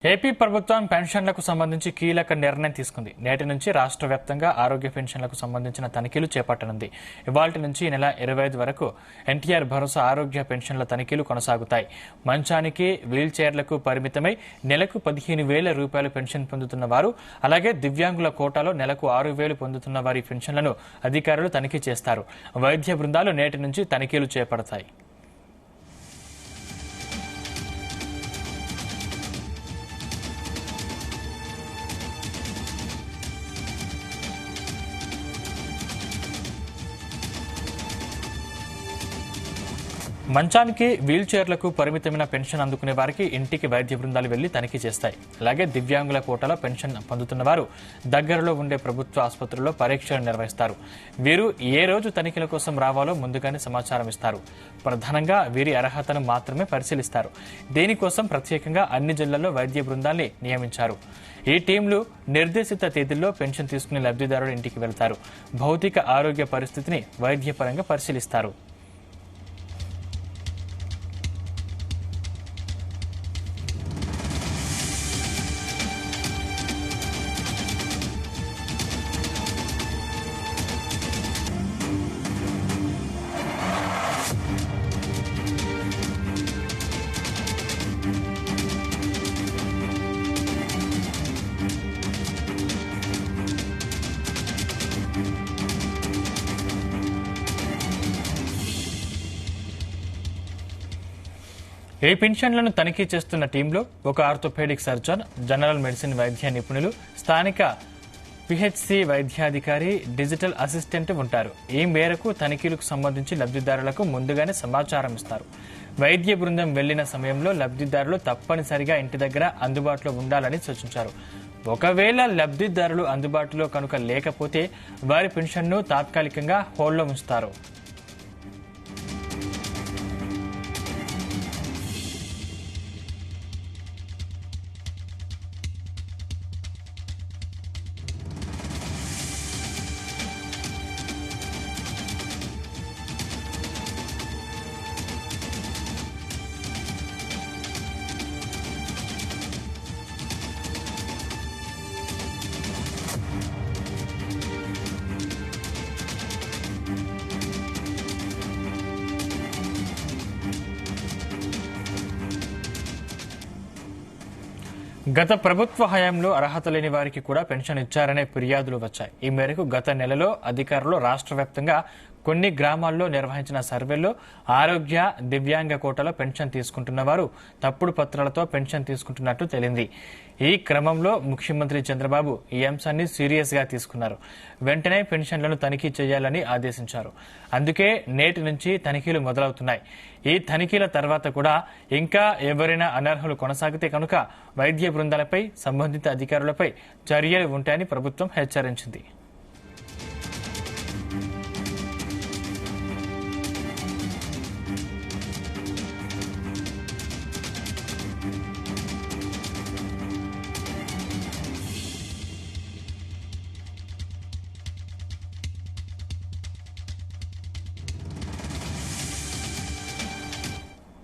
AP ప్రభుత్వం పెన్షన్లకు సంబంధించి కీలక నిర్ణయం తీసుకుంది. నేటి నుంచి రాష్ట్ర వ్యాప్తంగా ఆరోగ్య పెన్షన్లకు సంబంధించిన తనిఖీలు చేపట్టనుంది. ఇవాళ్టి నుంచి ఈ నెల 25 వరకు ఎన్టీఆర్ భరోసా ఆరోగ్య పెన్షన్ల తనిఖీలు కొనసాగుతాయి. మంచానికి, వీల్ చైర్లకు పరిమితమై నెలకు 15,000 రూపాయలు పెన్షన్ పొందుతున్న వారు, అలాగే దివ్యాంగుల కోటాలో నెలకు 6,000 పొందుతున్న వారి పెన్షన్లను అధికారులు తనిఖీ చేస్తారు. వైద్య బృందాలు నేటి నుంచి తనిఖీలు చేపడతాయి. మంచానికి, వీల్ చైర్లకు పరిమితమైన పెన్షన్ అందుకునే వారికి ఇంటికి వైద్య బృందాలు వెళ్లి తనిఖీ చేస్తాయి. అలాగే దివ్యాంగుల కోటాలో పెన్షన్ పొందుతున్న వారు దగ్గరలో ఉండే ప్రభుత్వ ఆసుపత్రుల్లో పరీక్షలు నిర్వహిస్తారు. వీరు ఏ రోజు తనిఖీల కోసం రావాలో ముందుగానే సమాచారం ఇస్తారు. ప్రధానంగా వీరి అర్హతను మాత్రమే పరిశీలిస్తారు. దీనికోసం ప్రత్యేకంగా అన్ని జిల్లాల్లో వైద్య బృందాల్ని నియమించారు. ఈ టీంలు నిర్దేశిత తేదీల్లో పెన్షన్ తీసుకునే లబ్ధిదారుల ఇంటికి వెళ్తారు. భౌతిక ఆరోగ్య పరిస్థితిని వైద్యపరంగా పరిశీలిస్తారు. ఈ పెన్షన్లను తనిఖీ చేస్తున్న టీంలో ఒక ఆర్థోపెడిక్ సర్జన్, జనరల్ మెడిసిన్ వైద్య నిపుణులు, స్థానిక పిహెచ్సి వైద్యాధికారి, డిజిటల్ అసిస్టెంట్ ఉంటారు. ఈ మేరకు తనిఖీలకు సంబంధించి లబ్ధిదారులకు ముందుగానే సమాచారం ఇస్తారు. వైద్య బృందం వెళ్లిన సమయంలో లబ్ధిదారులు తప్పనిసరిగా ఇంటి దగ్గర అందుబాటులో ఉండాలని సూచించారు. ఒకవేళ లబ్ధిదారులు అందుబాటులో కనుక లేకపోతే వారి పెన్షన్ను తాత్కాలికంగా హోల్డ్లో ఉంచుతారు. గత ప్రభుత్వ హయాంలో అర్హత లేని వారికి కూడా పెన్షన్ ఇచ్చారనే ఫిర్యాదులు వచ్చాయి. ఈ మేరకు గత నెలలో అధికారులు రాష్ట్ర వ్యాప్తంగా కొన్ని గ్రామాల్లో నిర్వహించిన సర్వేల్లో ఆరోగ్య, దివ్యాంగ కోటాలో పెన్షన్ తీసుకుంటున్న వారు తప్పుడు పత్రాలతో పెన్షన్ తీసుకుంటున్నట్టు తేలింది. ఈ క్రమంలో ముఖ్యమంత్రి చంద్రబాబు ఈ అంశాన్ని సీరియస్ గా తీసుకున్నారు. వెంటనే పెన్షన్లను తనిఖీ చేయాలని ఆదేశించారు. అందుకే నేటి నుంచి తనిఖీలు మొదలవుతున్నాయి. ఈ తనిఖీల తర్వాత కూడా ఇంకా ఎవరైనా అనర్హులు కొనసాగితే కనుక వైద్య బృందాలపై, సంబంధిత అధికారులపై చర్యలు ఉంటాయని ప్రభుత్వం హెచ్చరించింది.